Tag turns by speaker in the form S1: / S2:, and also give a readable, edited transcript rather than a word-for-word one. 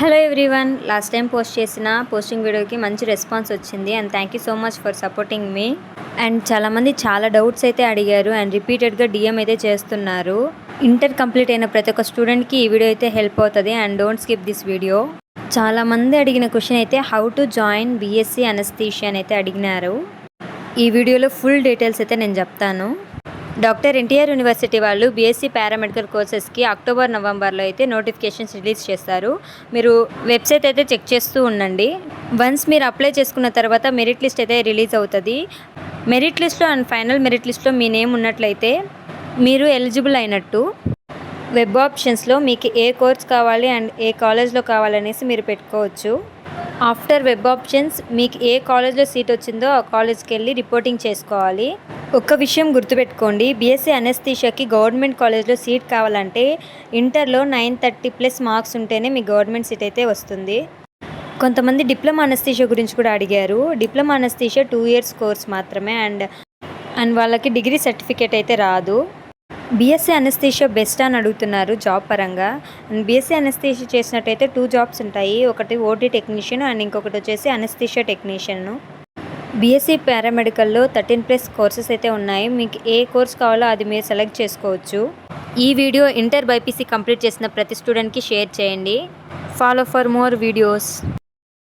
S1: Hello everyone, last time post చేసిన posting వీడియోకి మంచి రెస్పాన్స్ వచ్చింది and thank you so much for supporting me. And చాలామంది చాలా డౌట్స్ అయితే అడిగారు అండ్ రిపీటెడ్గా డిఎం అయితే చేస్తున్నారు. ఇంటర్ కంప్లీట్ అయిన ప్రతి ఒక్క స్టూడెంట్కి ఈ వీడియో అయితే హెల్ప్ అవుతుంది and don't skip this video. చాలామంది అడిగిన క్వశ్చన్ అయితే how to join BSc anaesthesia అని అయితే అడిగినారు. ఈ వీడియోలో ఫుల్ డీటెయిల్స్ అయితే నేను చెప్తాను. డాక్టర్ ఎన్టీఆర్ యూనివర్సిటీ వాళ్ళు బీఎస్సీ పారామెడికల్ కోర్సెస్కి అక్టోబర్ నవంబర్లో అయితే నోటిఫికేషన్స్ రిలీజ్ చేస్తారు. మీరు వెబ్సైట్ అయితే చెక్ చేస్తూ ఉండండి. వన్స్ మీరు అప్లై చేసుకున్న తర్వాత మెరిట్ లిస్ట్ అయితే రిలీజ్ అవుతుంది. మెరిట్ లిస్ట్లో అండ్ ఫైనల్ మెరిట్ లిస్ట్లో మీ నేమ్ ఉన్నట్లయితే మీరు ఎలిజిబుల్ అయినట్టు. వెబ్ ఆప్షన్స్లో మీకు ఏ కోర్స్ కావాలి అండ్ ఏ కాలేజ్లో కావాలనేసి మీరు పెట్టుకోవచ్చు. ఆఫ్టర్ వెబ్ ఆప్షన్స్ మీకు ఏ కాలేజ్లో సీట్ వచ్చిందో ఆ కాలేజ్కి వెళ్ళి రిపోర్టింగ్ చేసుకోవాలి. ఒక్క విషయం గుర్తుపెట్టుకోండి, బీఎస్సీ అనస్థీషియాకి గవర్నమెంట్ కాలేజ్లో సీట్ కావాలంటే ఇంటర్లో 930+ మార్క్స్ ఉంటేనే మీ గవర్నమెంట్ సీట్ అయితే వస్తుంది. కొంతమంది డిప్లొమా అనస్థీషియా గురించి కూడా అడిగారు. డిప్లొమా అనస్థీషియా 2 years కోర్స్ మాత్రమే అండ్ వాళ్ళకి డిగ్రీ సర్టిఫికేట్ అయితే రాదు. బీఎస్సీ అనస్థీషియా బెస్ట్ అని అడుగుతున్నారు జాబ్ పరంగా. అండ్ బీఎస్సీ అనస్థీషియా చేసినట్టయితే 2 jobs ఉంటాయి. ఒకటి ఓటీ టెక్నీషియన్ అండ్ ఇంకొకటి వచ్చేసి అనస్థీషియా టెక్నీషియన్. బీఎస్సీ పారామెడికల్లో 13+ కోర్సెస్ అయితే ఉన్నాయి. మీకు ఏ కోర్స్ కావాలో అది మీరు సెలెక్ట్ చేసుకోవచ్చు. ఈ వీడియో ఇంటర్ బైపీసీ కంప్లీట్ చేసిన ప్రతి స్టూడెంట్కి షేర్ చేయండి. Follow for more videos.